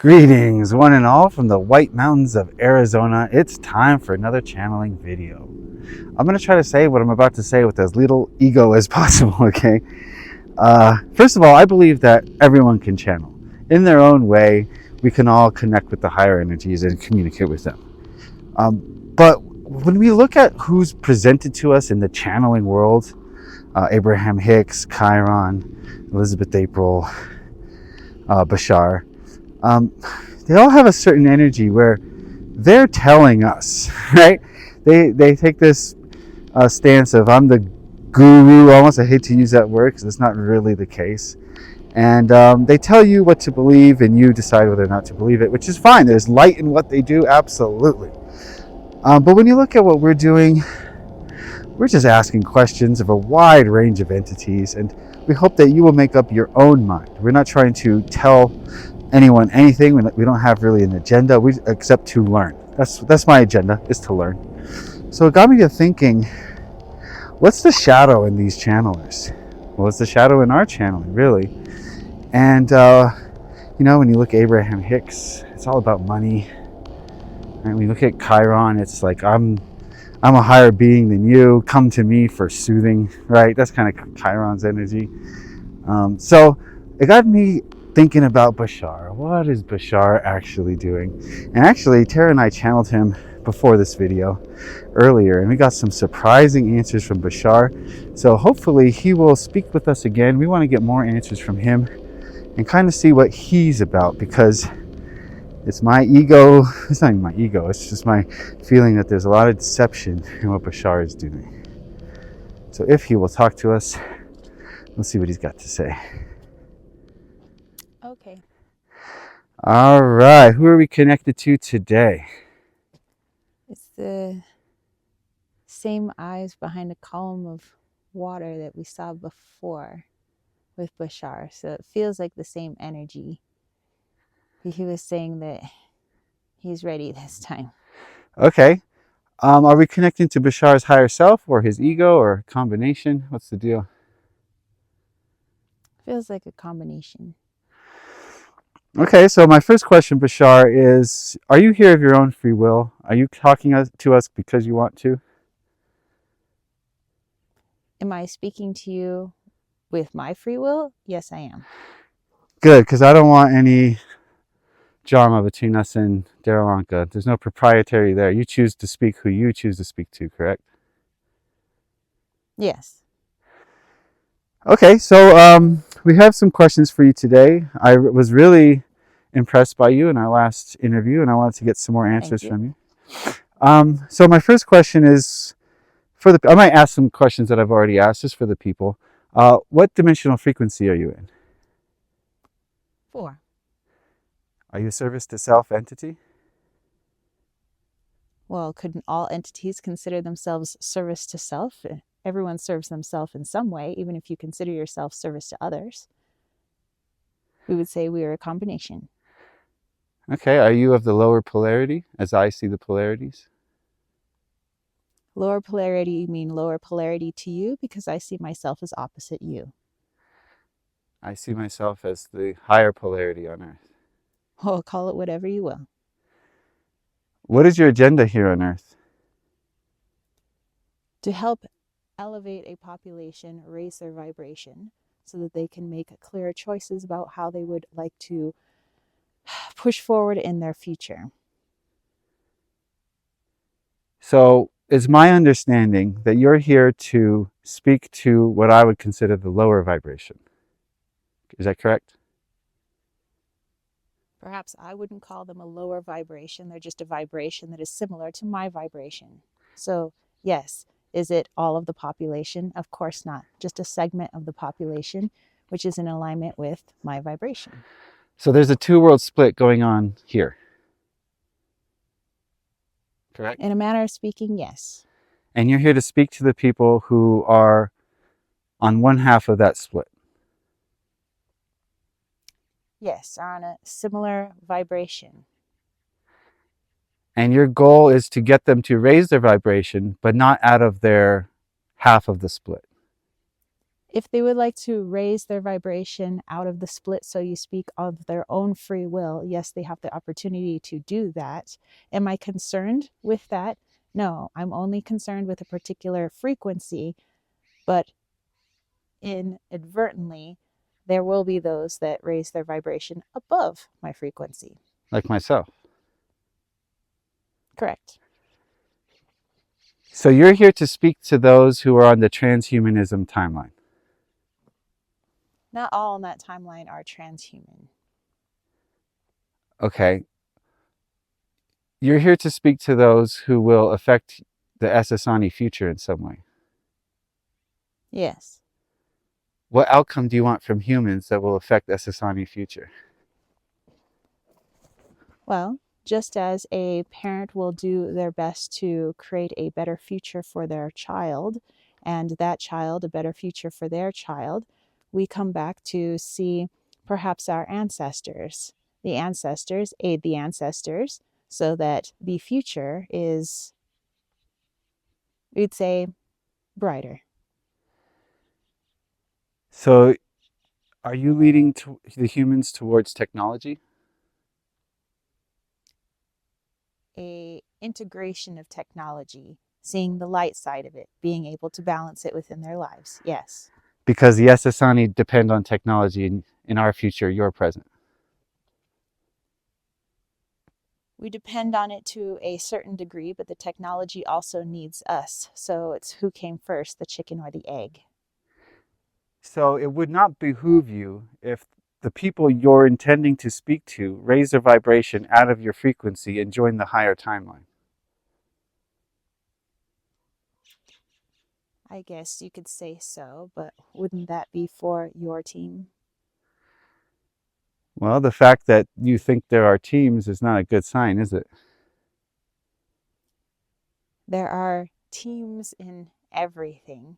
Greetings, one and all, from the White Mountains of Arizona. It's time for another channeling video. I'm going to try to say what I'm about to say with as little ego as possible, okay? First of all, I believe that everyone can channel. In their own way, we can all connect with the higher energies and communicate with them. But when we look at who's presented to us in the channeling world, Abraham Hicks, Chiron, Elizabeth April, Bashar, they all have a certain energy where they're telling us, right? They take this stance of I'm the guru. Almost, I hate to use that word because it's not really the case. And they tell you what to believe, and you decide whether or not to believe it, which is fine. There's light in what they do, absolutely. But when you look at what we're doing, we're just asking questions of a wide range of entities, and we hope that you will make up your own mind. We're not trying to tell anyone anything. We don't have really an agenda, except to learn. That's my agenda, is to learn. So it got me to thinking, what's the shadow in these channelers? Well, it's the shadow in our channeling, really. And when you look at Abraham Hicks, it's all about money. And when you look at Chiron, it's like I'm a higher being than you. Come to me for soothing, right? That's kind of Chiron's energy. So it got me thinking about Bashar. What is Bashar actually doing? And actually, Tara and I channeled him before this video earlier, and we got some surprising answers from Bashar. So hopefully he will speak with us again. We want to get more answers from him and kind of see what he's about, because it's my ego. It's not even my ego. It's just my feeling that there's a lot of deception in what Bashar is doing. So if he will talk to us, we'll see what he's got to say. Okay. All right. Who are we connected to today? It's the same eyes behind a column of water that we saw before with Bashar. So it feels like the same energy. He was saying that he's ready this time. Okay. Are we connecting to Bashar's higher self, or his ego, or a combination? What's the deal? Feels like a combination. Okay, so my first question, Bashar, is, are you here of your own free will? Are you talking to us because you want to? Am I speaking to you with my free will? Yes, I am. Good, because I don't want any drama between us and Daralanka. There's no proprietary there. You choose to speak who you choose to speak to, correct? Yes. Okay, so we have some questions for you today. I was really impressed by you in our last interview, and I wanted to get some more answers from you. So my first question is, I might ask some questions that I've already asked, just for the people. What dimensional frequency are you in? 4. Are you a service to self entity? Well, couldn't all entities consider themselves service to self? Everyone serves themselves in some way, even if you consider yourself service to others. We would say we are a combination. Okay, are you of the lower polarity, as I see the polarities? Lower polarity mean lower polarity to you, because I see myself as opposite you. I see myself as the higher polarity on Earth. Oh, call it whatever you will. What is your agenda here on Earth? To help elevate a population, raise their vibration, so that they can make clearer choices about how they would like to push forward in their future. So it's my understanding that you're here to speak to what I would consider the lower vibration. Is that correct? Perhaps I wouldn't call them a lower vibration. They're just a vibration that is similar to my vibration. So, yes, is it all of the population? Of course not. Just a segment of the population, which is in alignment with my vibration. So there's a two-world split going on here. Correct? In a manner of speaking, yes. And you're here to speak to the people who are on one half of that split. Yes, are on a similar vibration. And your goal is to get them to raise their vibration, but not out of their half of the split. If they would like to raise their vibration out of the split, so you speak, of their own free will, yes, they have the opportunity to do that. Am I concerned with that? No, I'm only concerned with a particular frequency, but inadvertently, there will be those that raise their vibration above my frequency. Like myself. Correct. So you're here to speak to those who are on the transhumanism timeline. Not all on that timeline are transhuman. Okay. You're here to speak to those who will affect the Essassani future in some way. Yes. What outcome do you want from humans that will affect Essassani future? Well, just as a parent will do their best to create a better future for their child, and that child a better future for their child, we come back to see perhaps our ancestors. The ancestors aid the ancestors so that the future is, we'd say, brighter. So are you leading the humans towards technology? A integration of technology, seeing the light side of it, being able to balance it within their lives. Yes. Because the Essassani depend on technology in our future, your present. We depend on it to a certain degree, but the technology also needs us. So it's who came first, the chicken or the egg? So it would not behoove you if the people you're intending to speak to raise their vibration out of your frequency and join the higher timeline. I guess you could say so, but wouldn't that be for your team? Well, the fact that you think there are teams is not a good sign, is it? There are teams in everything.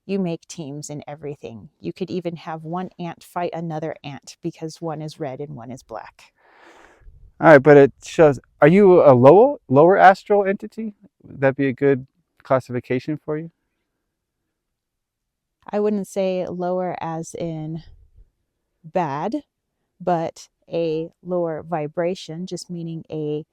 You make teams in everything. You could even have one ant fight another ant because one is red and one is black. All right, but it shows, are you a lower astral entity? Would that be a good classification for you? I wouldn't say lower as in bad, but a lower vibration, just meaning a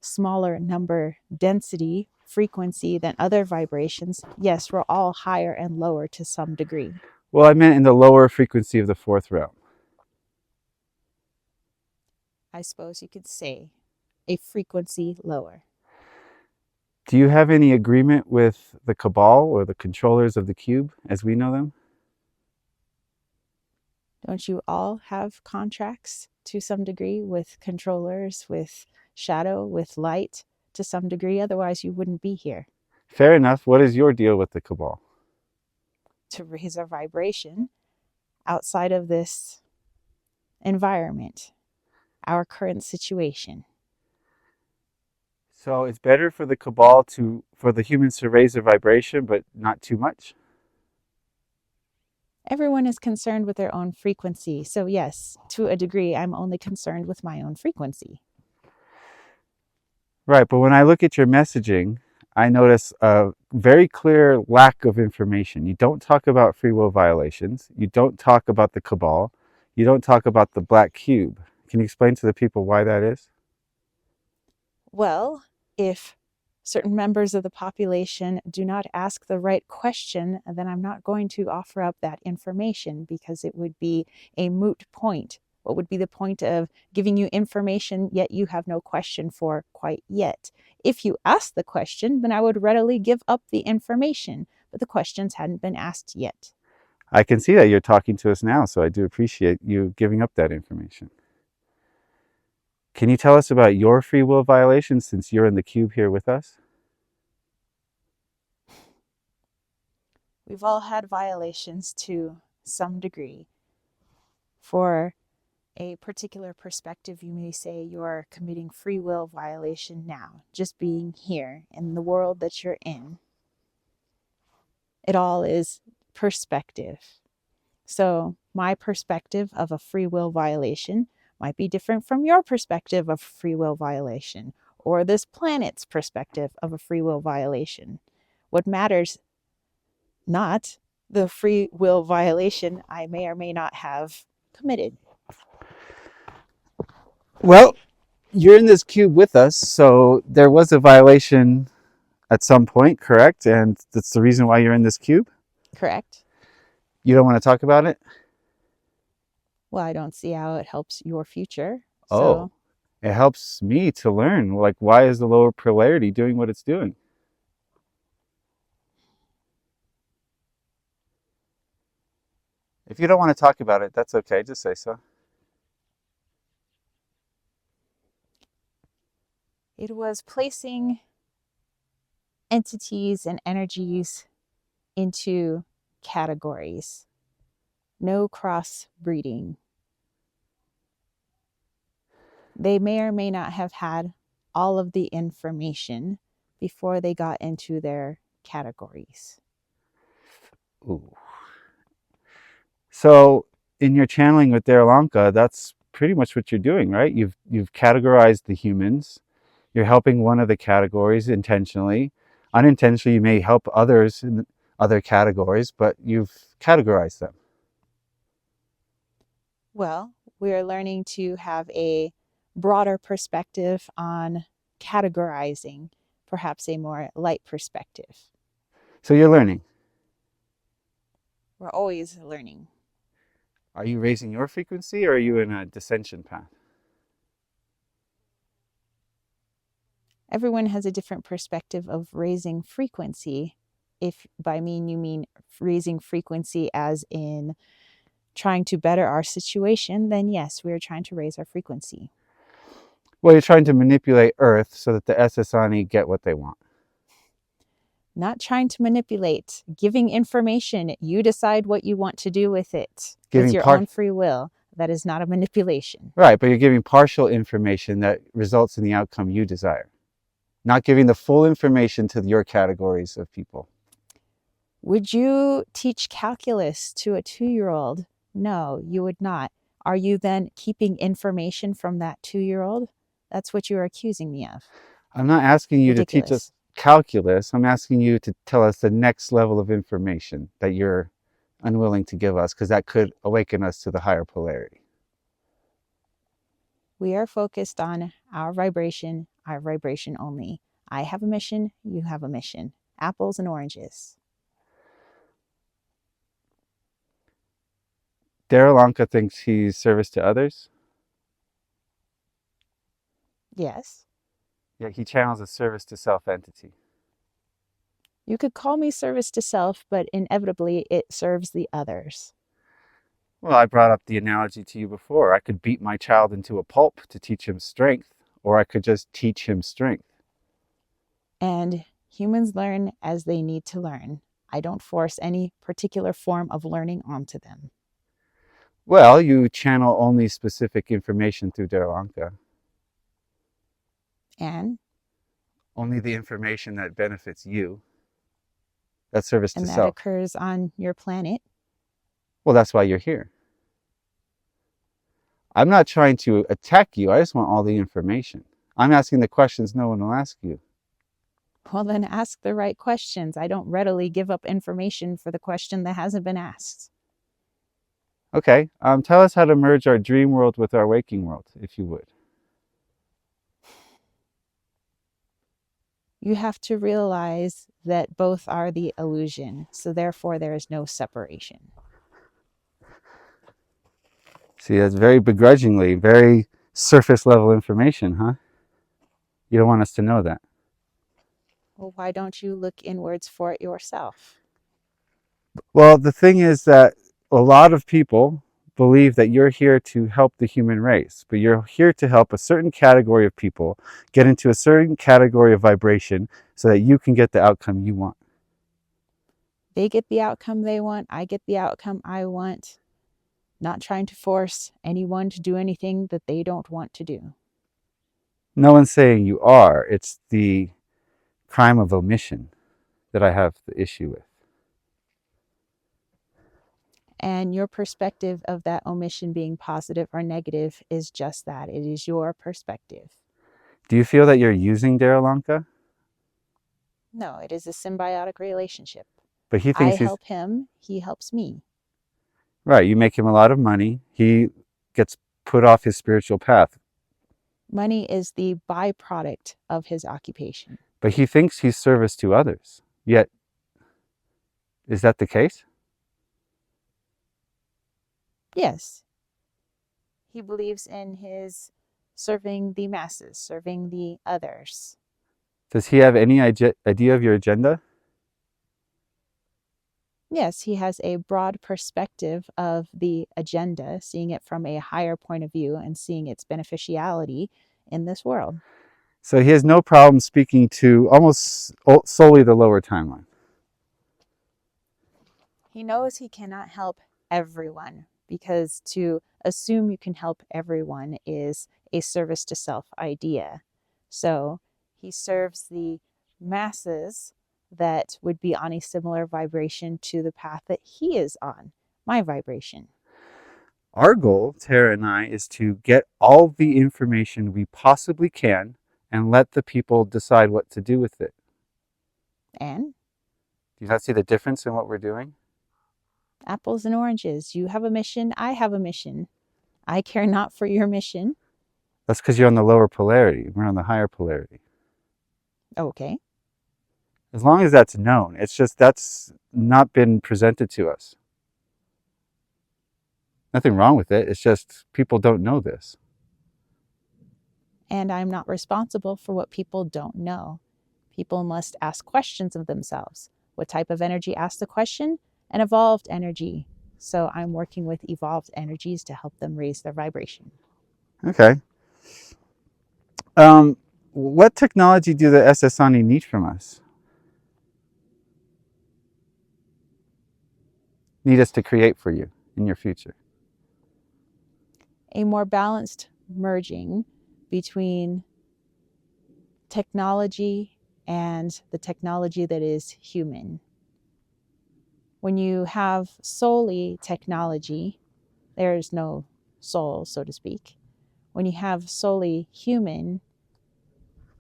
smaller number density frequency than other vibrations. Yes, we're all higher and lower to some degree. Well, I meant in the lower frequency of the fourth realm. I suppose you could say a frequency lower. Do you have any agreement with the Cabal or the controllers of the cube as we know them? Don't you all have contracts to some degree with controllers, with shadow, with light to some degree? Otherwise, you wouldn't be here. Fair enough. What is your deal with the Cabal? To raise our vibration outside of this environment, our current situation. So it's better for the Cabal for the humans to raise their vibration, but not too much? Everyone is concerned with their own frequency. So yes, to a degree, I'm only concerned with my own frequency. Right, but when I look at your messaging, I notice a very clear lack of information. You don't talk about free will violations. You don't talk about the Cabal. You don't talk about the black cube. Can you explain to the people why that is? Well, if certain members of the population do not ask the right question, then I'm not going to offer up that information because it would be a moot point. What would be the point of giving you information yet you have no question for quite yet? If you ask the question, then I would readily give up the information, but the questions hadn't been asked yet. I can see that you're talking to us now, so I do appreciate you giving up that information. Can you tell us about your free will violations since you're in the cube here with us? We've all had violations to some degree. For a particular perspective, you may say you're committing free will violation now, just being here in the world that you're in. It all is perspective. So my perspective of a free will violation might be different from your perspective of free will violation, or this planet's perspective of a free will violation. What matters not the free will violation I may or may not have committed. Well, you're in this cube with us, so there was a violation at some point, correct? And that's the reason why you're in this cube? Correct? You don't want to talk about it? Well, I don't see how it helps your future. Oh, So it helps me to learn. Like, why is the lower polarity doing what it's doing? If you don't want to talk about it, that's okay. Just say so. it was placing entities and energies into categories. No crossbreeding. They may or may not have had all of the information before they got into their categories. Ooh. So, in your channeling with Daralanka, that's pretty much what you're doing, right? You've categorized the humans. You're helping one of the categories intentionally. Unintentionally, you may help others in other categories, but you've categorized them. Well, we are learning to have a broader perspective on categorizing, perhaps a more light perspective. So you're learning. We're always learning. Are you raising your frequency or are you in a descension path? Everyone has a different perspective of raising frequency. If by mean you mean raising frequency as in trying to better our situation, then yes, we are trying to raise our frequency. Well, you're trying to manipulate Earth so that the SSani get what they want. Not trying to manipulate, giving information. You decide what you want to do with it with your own free will. That is not a manipulation. Right, but you're giving partial information that results in the outcome you desire. Not giving the full information to your categories of people. Would you teach calculus to a 2-year-old? No, you would not. Are you then keeping information from that 2-year-old? That's what you're accusing me of. I'm not asking you to teach us calculus. I'm asking you to tell us the next level of information that you're unwilling to give us, because that could awaken us to the higher polarity. We are focused on our vibration only. I have a mission, you have a mission. Apples and oranges. Daralanka thinks he's service to others. Yes. Yeah, he channels a service to self entity. You could call me service to self, but inevitably it serves the others. Well, I brought up the analogy to you before. I could beat my child into a pulp to teach him strength, or I could just teach him strength. And humans learn as they need to learn. I don't force any particular form of learning onto them. Well, you channel only specific information through Daralanka. And? Only the information that benefits you. That's service to self. And that occurs on your planet. Well, that's why you're here. I'm not trying to attack you. I just want all the information. I'm asking the questions no one will ask you. Well, then ask the right questions. I don't readily give up information for the question that hasn't been asked. Okay. Tell us how to merge our dream world with our waking world, if you would. You have to realize that both are the illusion. So therefore, there is no separation. See, that's very begrudgingly, very surface level information, huh? You don't want us to know that. Well, why don't you look inwards for it yourself? Well, the thing is that a lot of people believe that you're here to help the human race, but you're here to help a certain category of people get into a certain category of vibration so that you can get the outcome you want. They get the outcome they want. I get the outcome I want. Not trying to force anyone to do anything that they don't want to do. No one's saying you are. It's the crime of omission that I have the issue with. And your perspective of that omission being positive or negative is just that. It is your perspective. Do you feel that you're using Daralanka? No, it is a symbiotic relationship. But he I thinks he's help him, he helps me. right. You make him a lot of money. He gets put off his spiritual path. Money is the byproduct of his occupation. But he thinks he's service to others. Yet, is that the case? Yes, he believes in his serving the masses, serving the others. Does he have any idea of your agenda? Yes, he has a broad perspective of the agenda, seeing it from a higher point of view and seeing its beneficiality in this world. So he has no problem speaking to almost solely the lower timeline. He knows he cannot help everyone because to assume you can help everyone is a service to self idea. So he serves the masses that would be on a similar vibration to the path that he is on, my vibration. Our goal, Tara and I, is to get all the information we possibly can and let the people decide what to do with it. And Do you not see the difference in what we're doing? apples and oranges. You have a mission, I have a mission. I care not for your mission. That's because you're on the lower polarity. We're on the higher polarity. Okay. As long as that's known, it's just that's not been presented to us. Nothing wrong with it. It's just people don't know this. And I'm not responsible for what people don't know. People must ask questions of themselves. What type of energy asks the question? An evolved energy. So I'm working with evolved energies to help them raise their vibration. Okay. What technology do the SSani need from us? Need us to create for you in your future? A more balanced merging between technology and the technology that is human. When you have solely technology, there's no soul, so to speak. When you have solely human,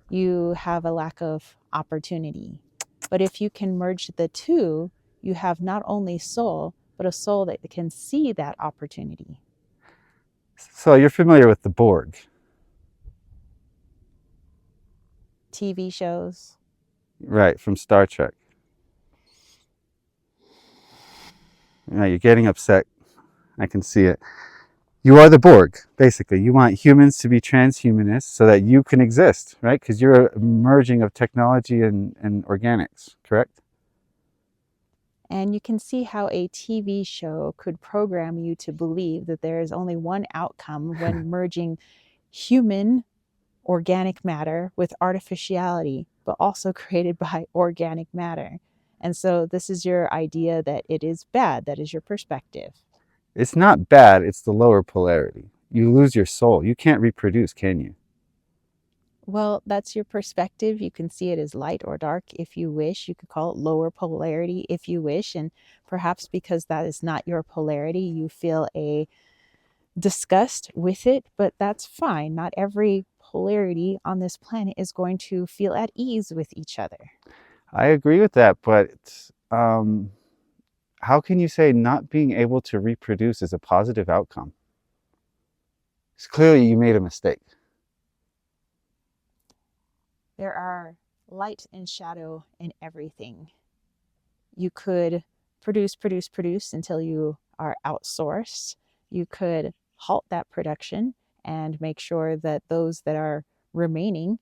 you have a lack of opportunity. But if you can merge the two, you have not only soul, but a soul that can see that opportunity. So you're familiar with the Borg. TV shows. Right, from Star Trek. You're getting upset. I can see it. You are the Borg, basically. You want humans to be transhumanists so that you can exist, right? Because you're a merging of technology and organics, correct? And you can see how a TV show could program you to believe that there is only one outcome when merging human organic matter with artificiality, but also created by organic matter. And so this is your idea that it is bad. That is your perspective. It's not bad, it's the lower polarity. You lose your soul. You can't reproduce, can you? Well, that's your perspective. You can see it as light or dark if you wish. You could call it lower polarity if you wish. And perhaps because that is not your polarity, you feel a disgust with it, but that's fine. Not every polarity on this planet is going to feel at ease with each other. I agree with that, but how can you say not being able to reproduce is a positive outcome? Because clearly you made a mistake. There are light and shadow in everything. You could produce until you are outsourced. You could halt that production and make sure that those that are remaining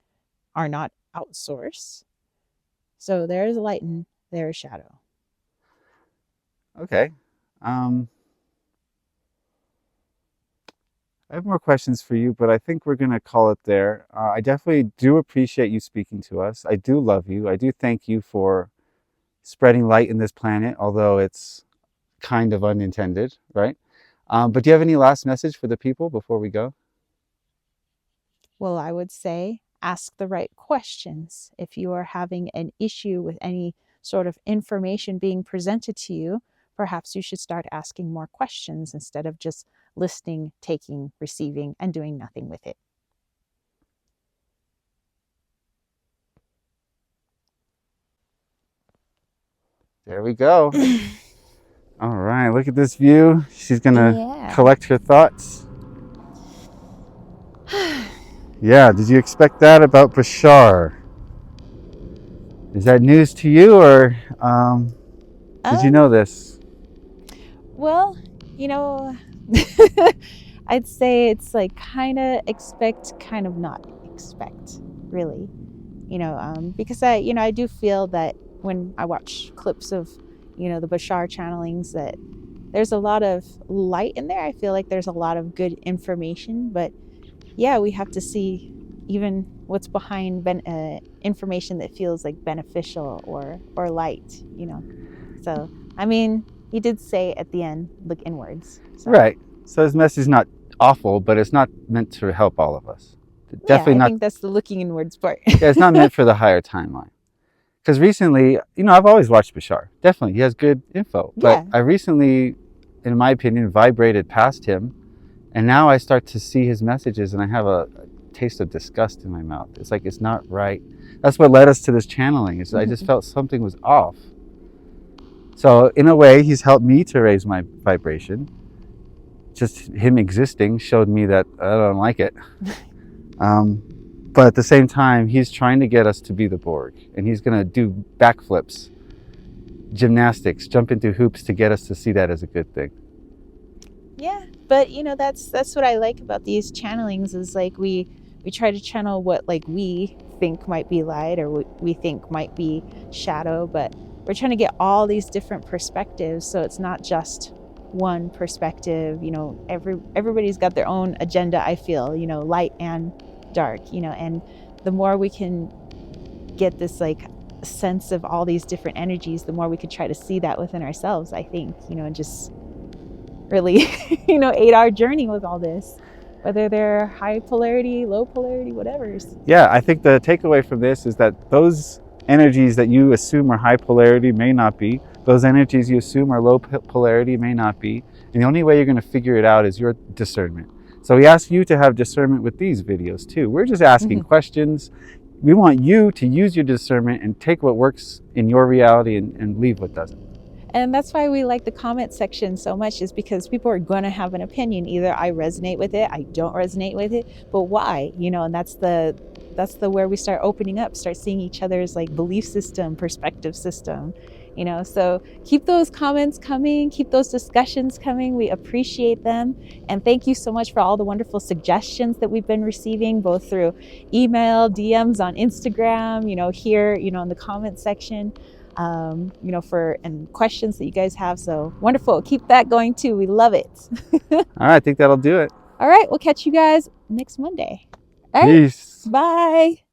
are not outsourced. So there is light and there is shadow. Okay. Um, I have more questions for you, but I think we're going to call it there. I definitely do appreciate you speaking to us. I do love you. I do thank you for spreading light in this planet, although it's kind of unintended, right? But do you have any last message for the people before we go? Well, I would say ask the right questions. If you are having an issue with any sort of information being presented to you, perhaps you should start asking more questions instead of just listening, taking, receiving, and doing nothing with it. There we go. All right, look at this view. She's gonna Yeah. collect her thoughts. Yeah, did you expect that about Bashar? Is that news to you, or did you know this? Well, I'd say it's like kind of expect, kind of not expect, really. Because I do feel that when I watch clips of, the Bashar channelings, that there's a lot of light in there. I feel like there's a lot of good information, but yeah, we have to see even what's behind information that feels like beneficial or light. So I mean, he did say at the end, look inwards. So. Right. So his message is not awful, but it's not meant to help all of us. Definitely I not. think that's the looking inwards part. Yeah, it's not meant for the higher timeline. Because recently, I've always watched Bashar. Definitely, he has good info. But Yeah. I recently, in my opinion, vibrated past him. And now I start to see his messages and I have a taste of disgust in my mouth. It's like, it's not right. That's what led us to this channeling. I just felt something was off. So in a way, he's helped me to raise my vibration. Just him existing showed me that I don't like it. But at the same time, he's trying to get us to be the Borg. And he's going to do backflips, gymnastics, jump into hoops to get us to see that as a good thing. Yeah, but that's what I like about these channelings is like we try to channel what like we think might be light or what we think might be shadow, but we're trying to get all these different perspectives, so it's not just one perspective. Everybody's got their own agenda, I feel, light and dark, and the more we can get this like sense of all these different energies, the more we could try to see that within ourselves, I think, and just really, aid our journey with all this, whether they're high polarity, low polarity, whatever's. Yeah, I think the takeaway from this is that those energies that you assume are high polarity may not be. Those energies you assume are low polarity may not be. And the only way you're going to figure it out is your discernment. So we ask you to have discernment with these videos too. We're just asking questions. We want you to use your discernment and take what works in your reality and leave what doesn't. And that's why we like the comment section so much, is because people are going to have an opinion. Either I resonate with it, I don't resonate with it, but why? And that's the where we start opening up, start seeing each other's like belief system, perspective system. So keep those comments coming, keep those discussions coming. We appreciate them. And thank you so much for all the wonderful suggestions that we've been receiving, both through email, DMs on Instagram, here, in the comment section, and questions that you guys have. So wonderful. Keep that going too. We love it. All right, I think that'll do it. All right. We'll catch you guys next Monday. All right. Peace. Bye.